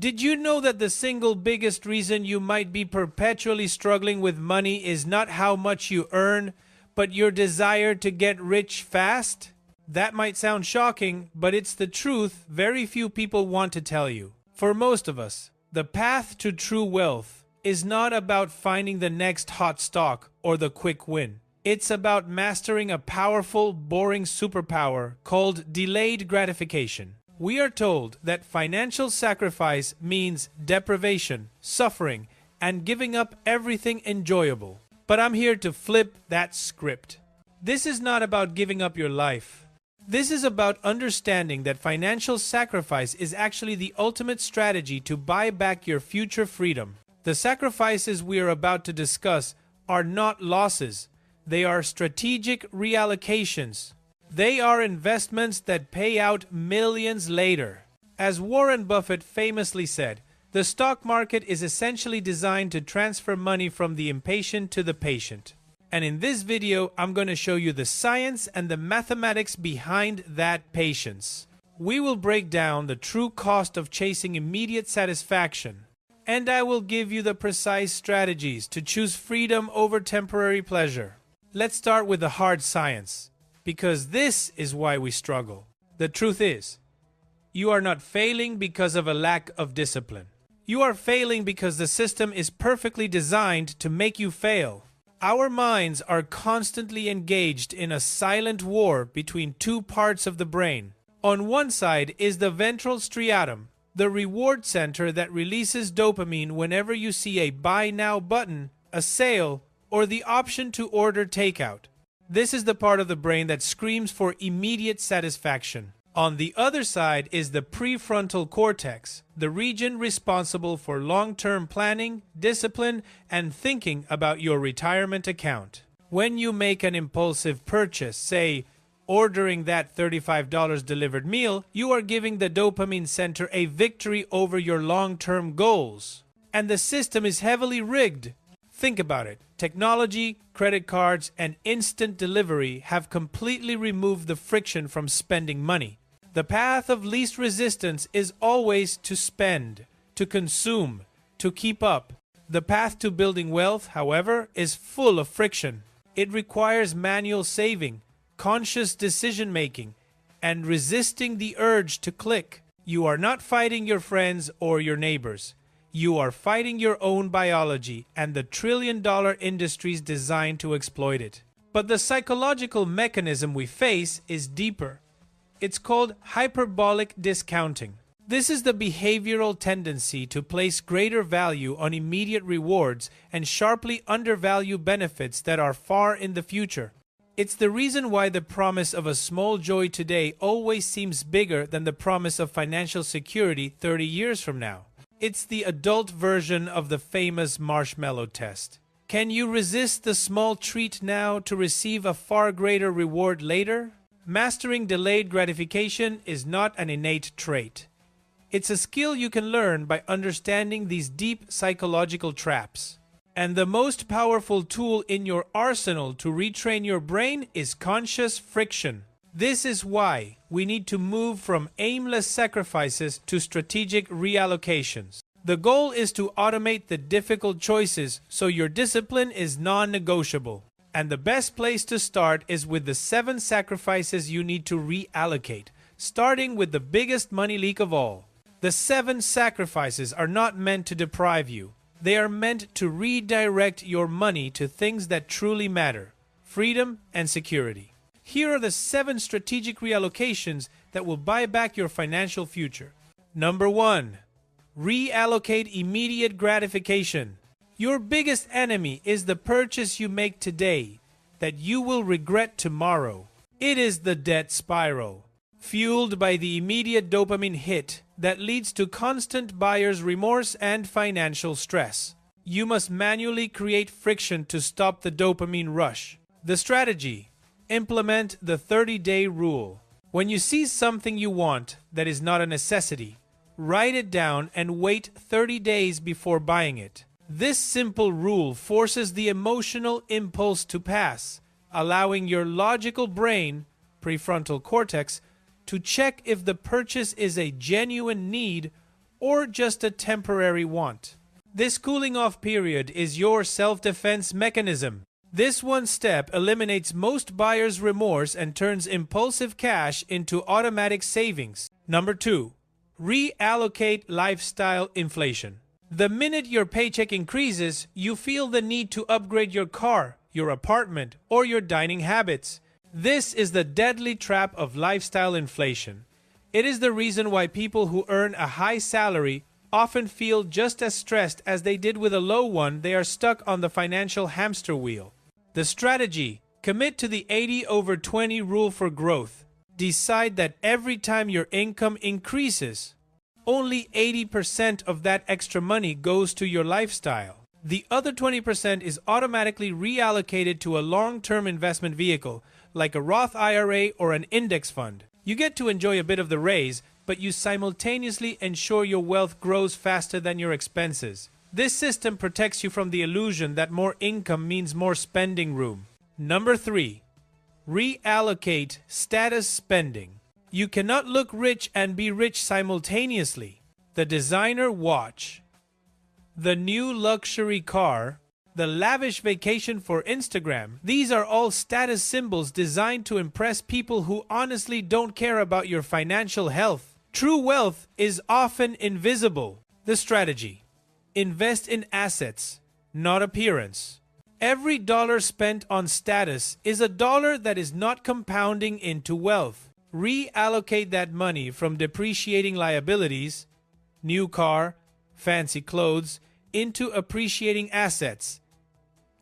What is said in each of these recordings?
Did you know that the single biggest reason you might be perpetually struggling with money is not how much you earn, but your desire to get rich fast? That might sound shocking, but it's the truth very few people want to tell you. For most of us, the path to true wealth is not about finding the next hot stock or the quick win. It's about mastering a powerful, boring superpower called delayed gratification. We are told that financial sacrifice means deprivation, suffering, and giving up everything enjoyable. But I'm here to flip that script. This is not about giving up your life. This is about understanding that financial sacrifice is actually the ultimate strategy to buy back your future freedom. The sacrifices we are about to discuss are not losses. They are strategic reallocations. They are investments that pay out millions later. As Warren Buffett famously said, the stock market is essentially designed to transfer money from the impatient to the patient. And in this video, I'm going to show you the science and the mathematics behind that patience. We will break down the true cost of chasing immediate satisfaction. And I will give you the precise strategies to choose freedom over temporary pleasure. Let's start with the hard science, because this is why we struggle. The truth is, you are not failing because of a lack of discipline. You are failing because the system is perfectly designed to make you fail. Our minds are constantly engaged in a silent war between two parts of the brain. On one side is the ventral striatum, the reward center that releases dopamine whenever you see a buy now button, a sale, or the option to order takeout. This is the part of the brain that screams for immediate satisfaction. On the other side is the prefrontal cortex, the region responsible for long-term planning, discipline, and thinking about your retirement account. When you make an impulsive purchase, say, ordering that $35 delivered meal, you are giving the dopamine center a victory over your long-term goals. And the system is heavily rigged. Think about it. Technology, credit cards, and instant delivery have completely removed the friction from spending money. The path of least resistance is always to spend, to consume, to keep up. The path to building wealth, however, is full of friction. It requires manual saving, conscious decision-making, and resisting the urge to click. You are not fighting your friends or your neighbors. You are fighting your own biology and the trillion-dollar industries designed to exploit it. But the psychological mechanism we face is deeper. It's called hyperbolic discounting. This is the behavioral tendency to place greater value on immediate rewards and sharply undervalue benefits that are far in the future. It's the reason why the promise of a small joy today always seems bigger than the promise of financial security 30 years from now. It's the adult version of the famous marshmallow test. Can you resist the small treat now to receive a far greater reward later? Mastering delayed gratification is not an innate trait. It's a skill you can learn by understanding these deep psychological traps. And the most powerful tool in your arsenal to retrain your brain is conscious friction. This is why we need to move from aimless sacrifices to strategic reallocations. The goal is to automate the difficult choices so your discipline is non-negotiable. And the best place to start is with the 7 sacrifices you need to reallocate, starting with the biggest money leak of all. The 7 sacrifices are not meant to deprive you. They are meant to redirect your money to things that truly matter: freedom and security. Here are the 7 strategic reallocations that will buy back your financial future. Number 1. Reallocate immediate gratification. Your biggest enemy is the purchase you make today that you will regret tomorrow. It is the debt spiral, fueled by the immediate dopamine hit that leads to constant buyer's remorse and financial stress. You must manually create friction to stop the dopamine rush. The strategy: implement the 30-day rule. When you see something you want that is not a necessity, write it down and wait 30 days before buying it. This simple rule forces the emotional impulse to pass, allowing your logical brain, prefrontal cortex, to check if the purchase is a genuine need or just a temporary want. This cooling off period is your self-defense mechanism. This one step eliminates most buyers' remorse and turns impulsive cash into automatic savings. Number 2. Reallocate lifestyle inflation. The minute your paycheck increases, you feel the need to upgrade your car, your apartment, or your dining habits. This is the deadly trap of lifestyle inflation. It is the reason why people who earn a high salary often feel just as stressed as they did with a low one. They are stuck on the financial hamster wheel. The strategy: commit to the 80/20 rule for growth. Decide that every time your income increases, only 80% of that extra money goes to your lifestyle. The other 20% is automatically reallocated to a long-term investment vehicle, like a Roth IRA or an index fund. You get to enjoy a bit of the raise, but you simultaneously ensure your wealth grows faster than your expenses. This system protects you from the illusion that more income means more spending room. Number 3. Reallocate status spending. You cannot look rich and be rich simultaneously. The designer watch, the new luxury car, the lavish vacation for Instagram, these are all status symbols designed to impress people who honestly don't care about your financial health. True wealth is often invisible. The strategy: invest in assets, not appearance. Every dollar spent on status is a dollar that is not compounding into wealth. Reallocate that money from depreciating liabilities, new car, fancy clothes, into appreciating assets,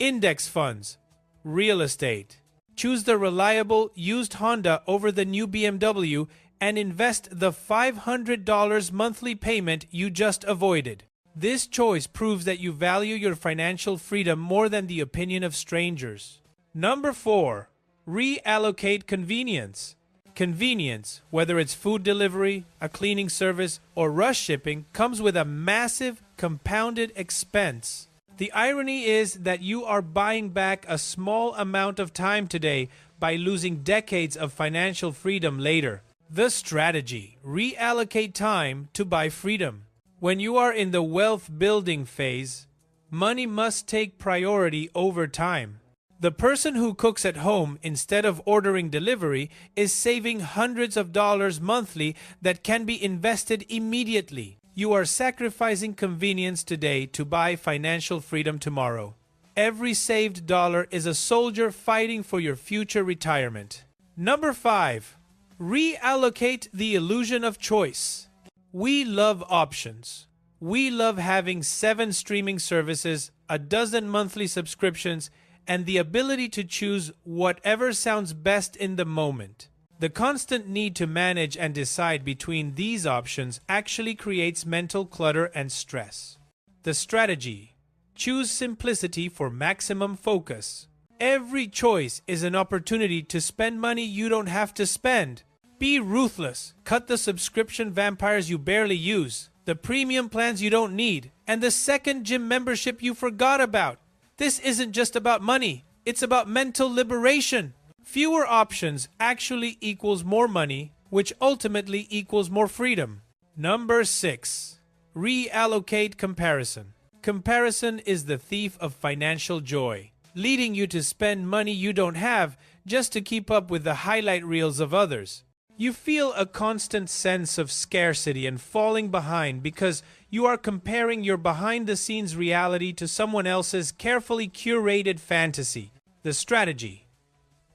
index funds, real estate. Choose the reliable used Honda over the new BMW and invest the $500 monthly payment you just avoided. This choice proves that you value your financial freedom more than the opinion of strangers. Number 4. Reallocate convenience. Convenience, whether it's food delivery, a cleaning service, or rush shipping, comes with a massive compounded expense. The irony is that you are buying back a small amount of time today by losing decades of financial freedom later. The strategy: reallocate time to buy freedom. When you are in the wealth building phase, money must take priority over time. The person who cooks at home instead of ordering delivery is saving hundreds of dollars monthly that can be invested immediately. You are sacrificing convenience today to buy financial freedom tomorrow. Every saved dollar is a soldier fighting for your future retirement. Number 5. Reallocate the illusion of choice. We love options. We love having 7 streaming services, a dozen monthly subscriptions, and the ability to choose whatever sounds best in the moment. The constant need to manage and decide between these options actually creates mental clutter and stress. The strategy: choose simplicity for maximum focus. Every choice is an opportunity to spend money you don't have to spend. Be ruthless. Cut the subscription vampires you barely use, the premium plans you don't need, and the second gym membership you forgot about. This isn't just about money, it's about mental liberation. Fewer options actually equals more money, which ultimately equals more freedom. Number 6. Reallocate comparison. Comparison is the thief of financial joy, leading you to spend money you don't have just to keep up with the highlight reels of others. You feel a constant sense of scarcity and falling behind because you are comparing your behind-the-scenes reality to someone else's carefully curated fantasy. The strategy: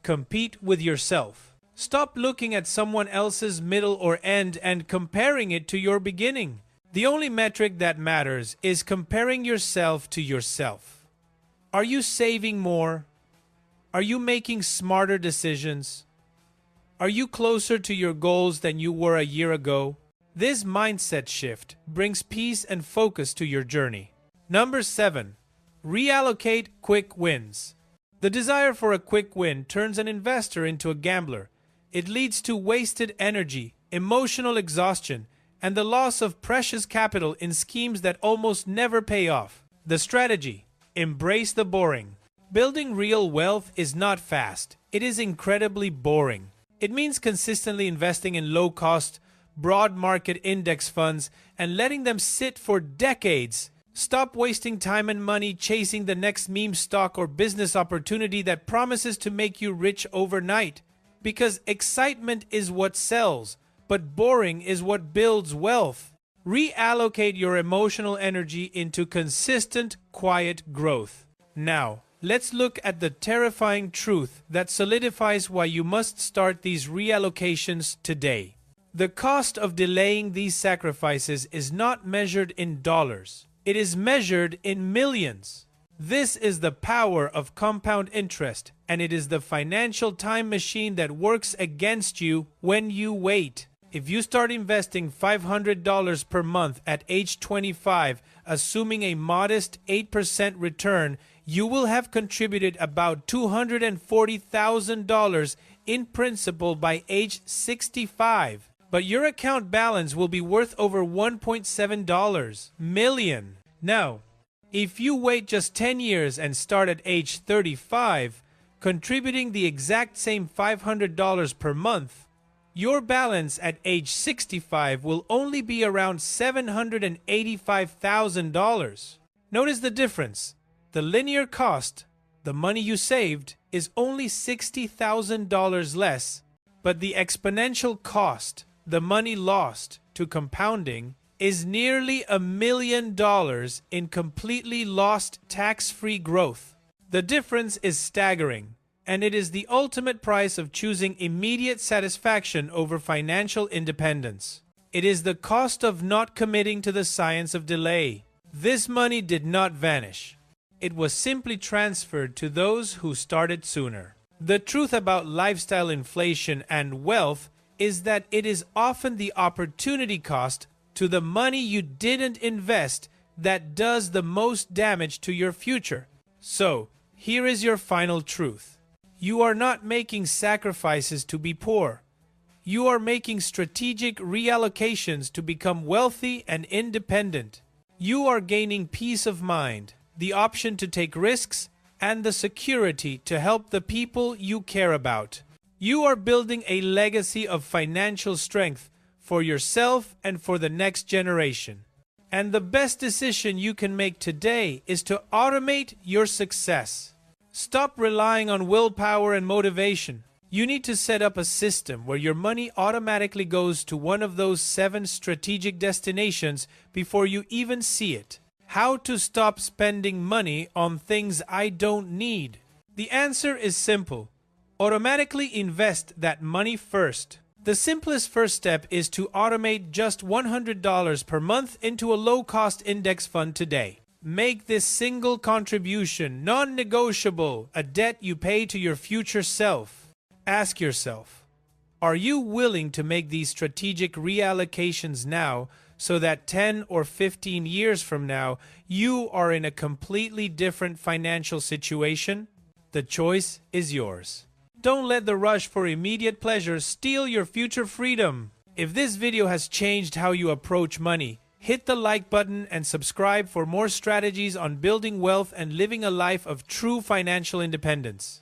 compete with yourself. Stop looking at someone else's middle or end and comparing it to your beginning. The only metric that matters is comparing yourself to yourself. Are you saving more? Are you making smarter decisions? Are you closer to your goals than you were a year ago? This mindset shift brings peace and focus to your journey. Number 7. Reallocate quick wins. The desire for a quick win turns an investor into a gambler. It leads to wasted energy, emotional exhaustion, and the loss of precious capital in schemes that almost never pay off. The strategy: embrace the boring. Building real wealth is not fast. It is incredibly boring. It means consistently investing in low-cost, broad market index funds and letting them sit for decades. Stop wasting time and money chasing the next meme stock or business opportunity that promises to make you rich overnight. Because excitement is what sells, but boring is what builds wealth. Reallocate your emotional energy into consistent, quiet growth. Now, let's look at the terrifying truth that solidifies why you must start these reallocations today. The cost of delaying these sacrifices is not measured in dollars. It is measured in millions. This is the power of compound interest, and it is the financial time machine that works against you when you wait. If you start investing $500 per month at age 25, assuming a modest 8% return, you will have contributed about $240,000 in principal by age 65. But your account balance will be worth over $1.7 million. Now, if you wait just 10 years and start at age 35, contributing the exact same $500 per month, your balance at age 65 will only be around $785,000. Notice the difference. The linear cost, the money you saved, is only $60,000 less, but the exponential cost, the money lost to compounding, is nearly $1 million in completely lost tax-free growth. The difference is staggering, and it is the ultimate price of choosing immediate satisfaction over financial independence. It is the cost of not committing to the science of delay. This money did not vanish. It was simply transferred to those who started sooner. The truth about lifestyle inflation and wealth is that it is often the opportunity cost to the money you didn't invest that does the most damage to your future. So, here is your final truth. You are not making sacrifices to be poor. You are making strategic reallocations to become wealthy and independent. You are gaining peace of mind, the option to take risks, and the security to help the people you care about. You are building a legacy of financial strength for yourself and for the next generation. And the best decision you can make today is to automate your success. Stop relying on willpower and motivation. You need to set up a system where your money automatically goes to one of those 7 strategic destinations before you even see it. How to stop spending money on things I don't need? The answer is simple. Automatically invest that money first. The simplest first step is to automate just $100 per month into a low-cost index fund today. Make this single contribution non-negotiable, a debt you pay to your future self. Ask yourself, are you willing to make these strategic reallocations now so that 10 or 15 years from now, you are in a completely different financial situation? The choice is yours. Don't let the rush for immediate pleasure steal your future freedom. If this video has changed how you approach money, hit the like button and subscribe for more strategies on building wealth and living a life of true financial independence.